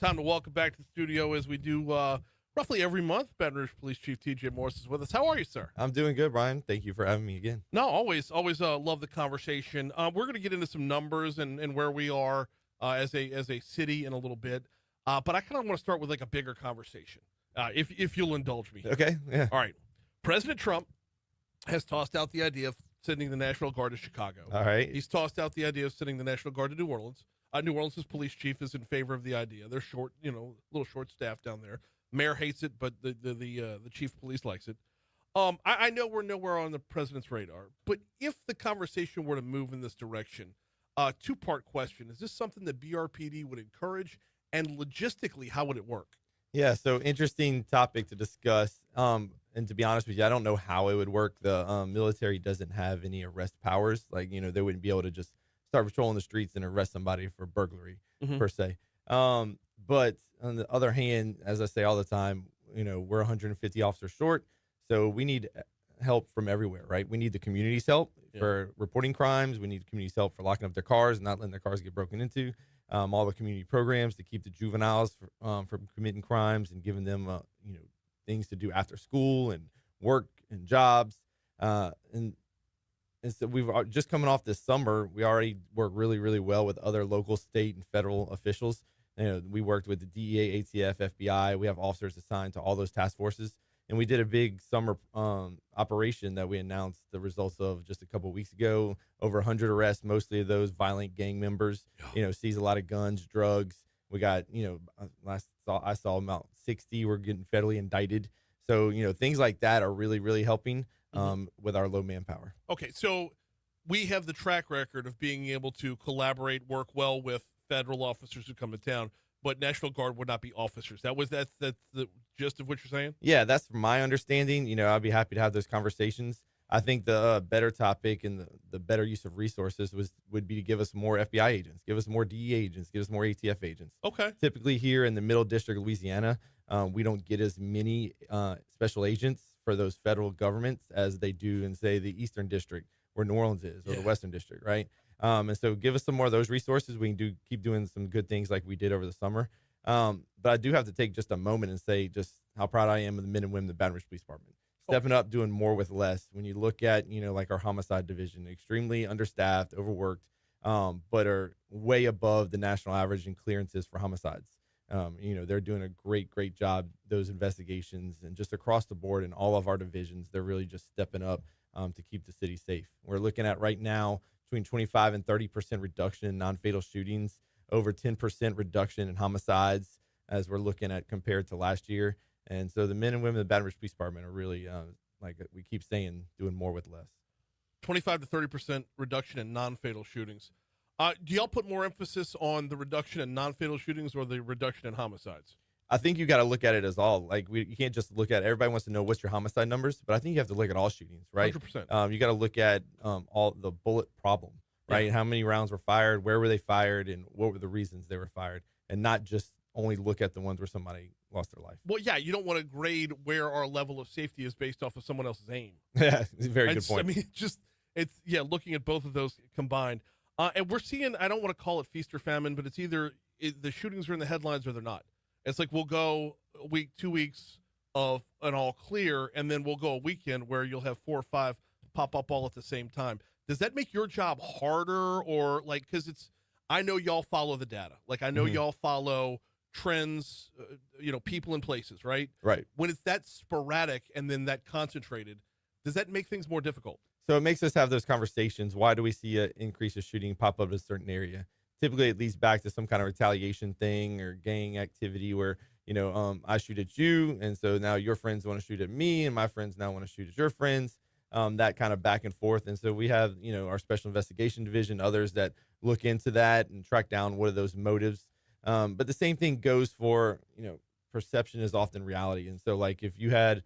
Time to welcome back to the studio as we do roughly every month. Baton Rouge Police Chief T.J. Morse is with us. How are you, sir? I'm doing good, Brian. Thank you for having me again. No, always love the conversation. We're going to get into some numbers and where we are as a city in a little bit, but I kind of want to start with like a bigger conversation, if you'll indulge me. Okay, yeah. All right. President Trump has tossed out the idea of sending the National Guard to Chicago. All right. He's tossed out the idea of sending the National Guard to New Orleans. New Orleans' police chief is in favor of the idea. They're short, a little short staffed down there. Mayor hates it, but the chief of police likes it. I know we're nowhere on the president's radar, but if the conversation were to move in this direction, two-part question: is this something that BRPD would encourage, and logistically, how would it work? Yeah. So interesting topic to discuss. And to be honest with you, I don't know how it would work. The military doesn't have any arrest powers. Like they wouldn't be able to just start patrolling the streets and arrest somebody for burglary per se. But on the other hand, as I say all the time, we're 150 officers short. So we need help from everywhere, right? We need the community's help for reporting crimes. We need the community's help for locking up their cars and not letting their cars get broken into. All the community programs to keep the juveniles from committing crimes and giving them, things to do after school and work and jobs. And so we've just coming off this summer, we already work really, really well with other local, state, and federal officials. We worked with the DEA, ATF, FBI. We have officers assigned to all those task forces. And we did a big summer operation that we announced the results of just a couple of weeks ago. Over 100 arrests, mostly of those violent gang members. Seized a lot of guns, drugs. We got, I saw about 60 were getting federally indicted. So, things like that are really, really helping with our low manpower. Okay, so we have the track record of being able to collaborate, work well with federal officers who come to town, but National Guard would not be officers. That's the gist of what you're saying? Yeah, that's my understanding. I'd be happy to have those conversations. I think the better topic and the better use of resources would be to give us more FBI agents, give us more DEA agents, give us more ATF agents. Okay. Typically here in the Middle District of Louisiana, we don't get as many special agents for those federal governments as they do in, say, the Eastern District where New Orleans is, or the Western District, right? And so give us some more of those resources. We can keep doing some good things like we did over the summer. But I do have to take just a moment and say just how proud I am of the men and women of the Baton Rouge Police Department. Stepping up, doing more with less. When you look at, like our homicide division, extremely understaffed, overworked, but are way above the national average in clearances for homicides. They're doing a great job, those investigations, and just across the board in all of our divisions, they're really just stepping up to keep the city safe. We're looking at right now between 25 and 30% reduction in non-fatal shootings, over 10% reduction in homicides as we're looking at compared to last year. And so the men and women of the Baton Rouge Police Department are really, like we keep saying, doing more with less. 25 to 30% reduction in non-fatal shootings. Do y'all put more emphasis on the reduction in non-fatal shootings or the reduction in homicides? I think you got to look at it as all. Like you can't just look at everybody wants to know what's your homicide numbers, but I think you have to look at all shootings, right? 100%. You got to look at all the bullet problem, right? Yeah. How many rounds were fired, where were they fired, and what were the reasons they were fired, and not just only look at the ones where somebody lost their life. Well, yeah, you don't want to grade where our level of safety is based off of someone else's aim. Yeah, very good point. I mean, it's looking at both of those combined. And we're seeing, I don't want to call it feast or famine, but it's either the shootings are in the headlines or they're not. It's like we'll go a week, 2 weeks of an all clear, and then we'll go a weekend where you'll have 4 or 5 pop up all at the same time. Does that make your job harder, or like, because I know y'all follow the data. Like I know y'all follow trends, people in places, right? Right. When it's that sporadic and then that concentrated, does that make things more difficult? So it makes us have those conversations. Why do we see an increase of shooting pop up in a certain area? Typically, it leads back to some kind of retaliation thing or gang activity where, I shoot at you, and so now your friends want to shoot at me, and my friends now want to shoot at your friends, that kind of back and forth. And so we have, our special investigation division, others that look into that and track down what are those motives. But the same thing goes for, perception is often reality. And so, like, if you had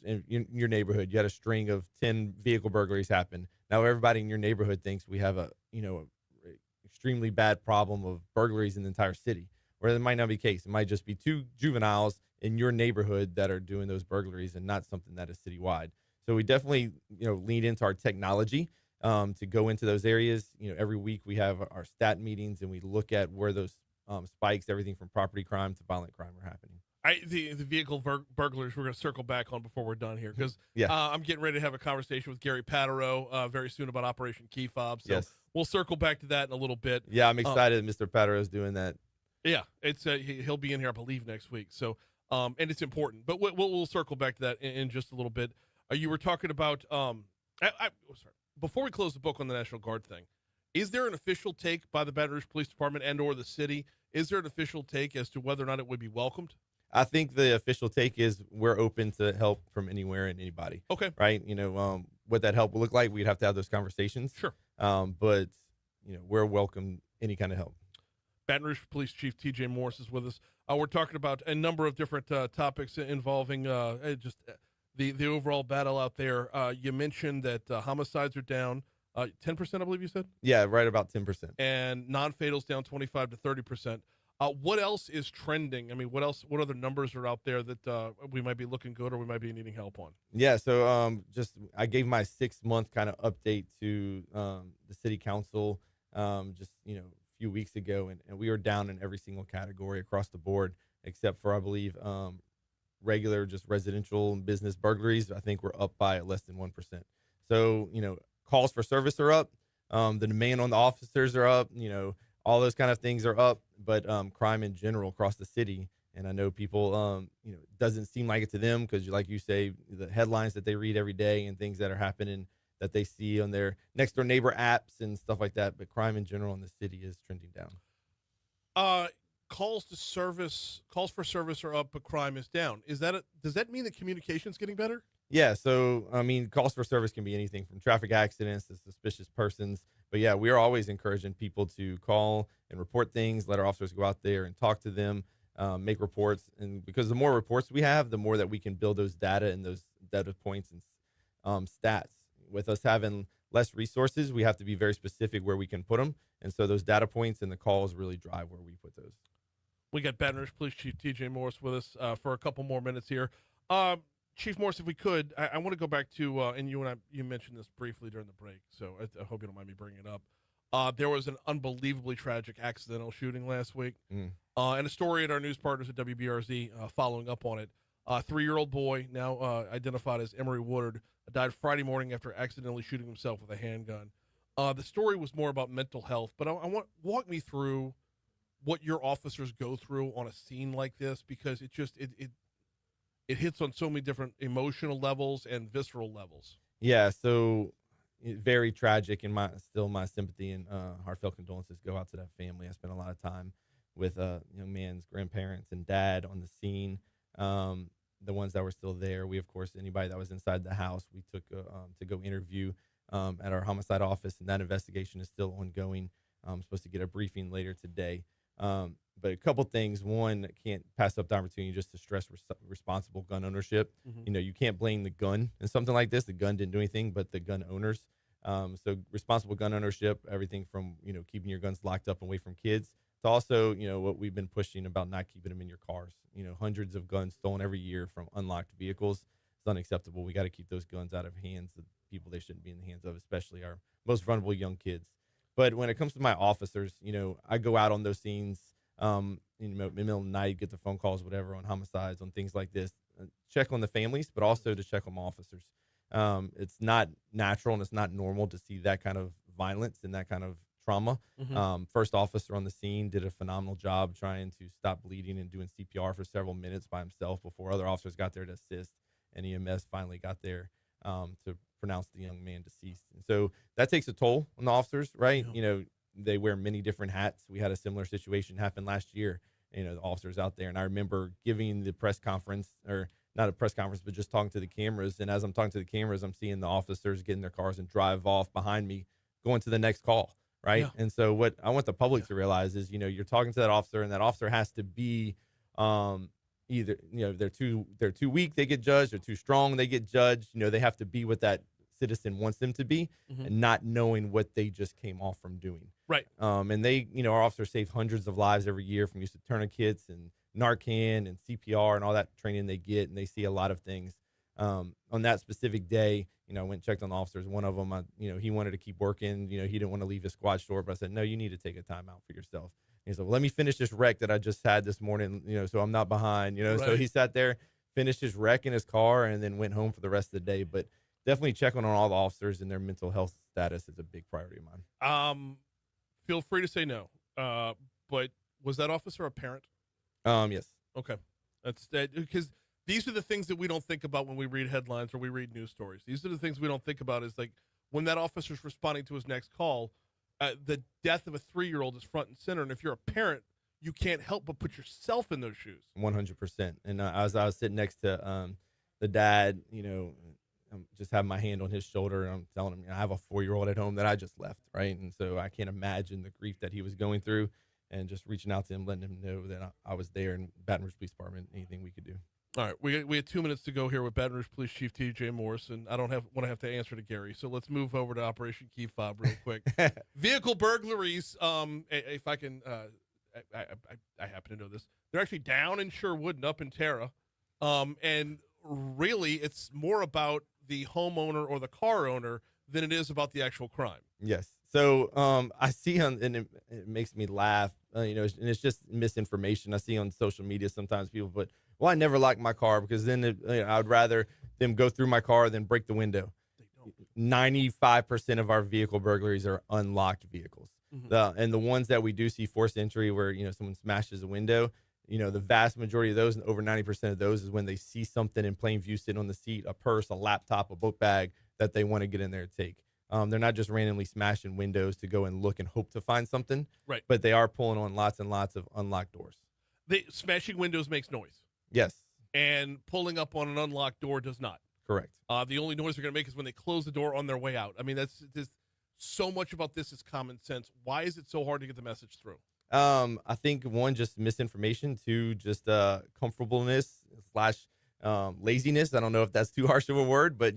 in your neighborhood, you had a string of 10 vehicle burglaries happen. Now everybody in your neighborhood thinks we have a extremely bad problem of burglaries in the entire city, where it might not be the case. It might just be 2 juveniles in your neighborhood that are doing those burglaries and not something that is citywide. So we definitely, lean into our technology to go into those areas. Every week we have our stat meetings and we look at where those spikes. Everything from property crime to violent crime are happening. The vehicle burglars we're going to circle back on before we're done here because Yeah. I'm getting ready to have a conversation with Gary Patero very soon about Operation Key Fob. So Yes. we'll circle back to that in a little bit. Yeah, I'm excited Mr. Patero is doing that. Yeah, it's he'll be in here, I believe, next week. So and it's important, but we'll circle back to that in just a little bit. You were talking about sorry. Before we close the book on the National Guard thing, is there an official take by the Baton Rouge Police Department and or the city? Is there an official take as to whether or not it would be welcomed? I think the official take is we're open to help from anywhere and anybody. Okay. Right? What that help will look like, we'd have to have those conversations. Sure. But we're welcome any kind of help. Baton Rouge Police Chief T.J. Morse is with us. We're talking about a number of different topics involving just the overall battle out there. You mentioned that homicides are down 10%, I believe you said? Yeah, right about 10%. And non-fatals down 25 to 30%. What else is trending? I mean, what other numbers are out there that we might be looking good or we might be needing help on? Yeah, so I gave my 6-month kind of update to the city council a few weeks ago, and we were down in every single category across the board except for, I believe, regular just residential and business burglaries. I think we're up by less than 1%. So, calls for service are up. The demand on the officers are up. All those kind of things are up, but crime in general across the city. And I know people, doesn't seem like it to them because, like you say, the headlines that they read every day and things that are happening that they see on their next door neighbor apps and stuff like that. But crime in general in the city is trending down. Calls for service are up, but crime is down. Does that mean that communication's getting better? Yeah. So, calls for service can be anything from traffic accidents to suspicious persons. But yeah, we are always encouraging people to call and report things, let our officers go out there and talk to them, make reports. And because the more reports we have, the more that we can build those data and those data points and stats. With us having less resources, we have to be very specific where we can put them. And so those data points and the calls really drive where we put those. We got Baton Rouge Police Chief T.J. Morse with us for a couple more minutes here. Chief Morse, if we could, I want to go back to, and you mentioned this briefly during the break, so I hope you don't mind me bringing it up. There was an unbelievably tragic accidental shooting last week, and a story at our news partners at WBRZ following up on it. A 3-year-old boy, now identified as Emery Woodard, died Friday morning after accidentally shooting himself with a handgun. The story was more about mental health, but walk me through what your officers go through on a scene like this, because it hits on so many different emotional levels and visceral levels. Yeah, so very tragic, and my sympathy and heartfelt condolences go out to that family. I spent a lot of time with young man's grandparents and dad on the scene. The ones that were still there, we, of course, anybody that was inside the house, we took to go interview at our homicide office, and that investigation is still ongoing. I'm supposed to get a briefing later today. But a couple things. One, can't pass up the opportunity just to stress responsible gun ownership. Mm-hmm. You can't blame the gun in something like this. The gun didn't do anything, but the gun owners. So responsible gun ownership, everything from, keeping your guns locked up away from kids to also, what we've been pushing about not keeping them in your cars. Hundreds of guns stolen every year from unlocked vehicles. It's unacceptable. We got to keep those guns out of hands of people they shouldn't be in the hands of, especially our most vulnerable young kids. But when it comes to my officers, I go out on those scenes, in the middle of the night, get the phone calls, whatever, on homicides, on things like this, check on the families, but also to check on my officers. It's not natural and it's not normal to see that kind of violence and that kind of trauma. Mm-hmm. First officer on the scene did a phenomenal job trying to stop bleeding and doing CPR for several minutes by himself before other officers got there to assist, and EMS finally got there to pronounce the young man deceased. And so that takes a toll on the officers, right? Yeah. They wear many different hats. We had a similar situation happen last year, the officers out there. And I remember giving the press conference, or not a press conference, but just talking to the cameras. And as I'm talking to the cameras, I'm seeing the officers get in their cars and drive off behind me, going to the next call, right? Yeah. And so what I want the public to realize is, you're talking to that officer, and that officer has to be either, they're too weak, they get judged, or too strong, they get judged. They have to be what that citizen wants them to be, Mm-hmm. and not knowing what they just came off from doing. Right. And they, our officers save hundreds of lives every year from use of tourniquets and Narcan and CPR and all that training they get, and they see a lot of things. On that specific day, I went and checked on the officers. One of them, he wanted to keep working. He didn't want to leave his squad short, but I said, no, you need to take a time out for yourself. He said, well, let me finish this wreck that I just had this morning, so I'm not behind, So Right. he sat there, finished his wreck in his car, and then went home for the rest of the day. But definitely checking on all the officers and their mental health status is a big priority of mine. Feel free to say no. But was that officer a parent? Yes. Okay. That's that, because these are the things that we don't think about when we read headlines or we read news stories. These are the things we don't think about is like when that officer's responding to his next call, the death of a 3-year-old is front and center. And if you're a parent, you can't help but put yourself in those shoes. 100%. And as I was sitting next to the dad, I'm just having my hand on his shoulder, and I'm telling him, I have a 4-year-old at home that I just left, right? And so I can't imagine the grief that he was going through, and just reaching out to him, letting him know that I was there in Baton Rouge Police Department, anything we could do. All right, we had 2 minutes to go here with Baton Rouge Police Chief T.J. Morse, and I don't want to have to answer to Gary, so let's move over to Operation Key Fob real quick. Vehicle burglaries. If I can, I happen to know this. They're actually down in Sherwood and up in Tara, and really, it's more about the homeowner or the car owner than it is about the actual crime. Yes. So I see and it makes me laugh, and it's just misinformation. I see on social media sometimes people put, well, I never lock my car because then I would rather them go through my car than break the window. 95% of our vehicle burglaries are unlocked vehicles. Mm-hmm. And the ones that we do see forced entry where, someone smashes a window, the vast majority of those, and over 90% of those, is when they see something in plain view sitting on the seat, a purse, a laptop, a book bag that they want to get in there and take. They're not just randomly smashing windows to go and look and hope to find something, right? But they are pulling on lots and lots of unlocked doors. Smashing windows makes noise. Yes. And pulling up on an unlocked door does not. Correct. The only noise they're going to make is when they close the door on their way out. I mean, that's so much about this is common sense. Why is it so hard to get the message through? I think one, just misinformation. Two, just comfortableness / laziness. I don't know if that's too harsh of a word, but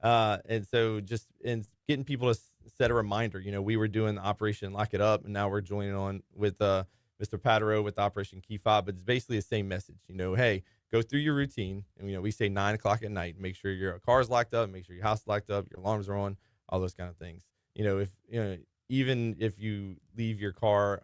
and so just in getting people to set a reminder. We were doing Operation Lock It Up, and now we're joining on with Mr. Patero with Operation Key Fob. But it's basically the same message. Hey, go through your routine, and we say 9 o'clock at night. Make sure your car's locked up. Make sure your house is locked up. Your alarms are on. All those kind of things. If even if you leave your car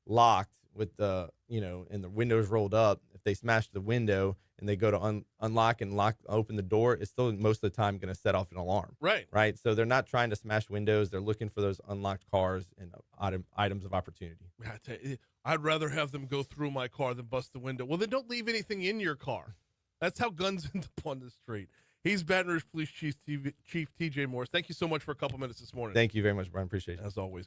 locked with the and the windows rolled up, if they smash the window and they go to unlock and open the door, it's still most of the time going to set off an alarm. Right. So they're not trying to smash windows. They're looking for those unlocked cars and items of opportunity. I'd rather have them go through my car than bust the window. Well, then don't leave anything in your car. That's how guns end up on the street. He's Baton Rouge Police Chief T.J. Morse. Thank you so much for a couple minutes this morning. Thank you very much, Brian. Appreciate it. As always.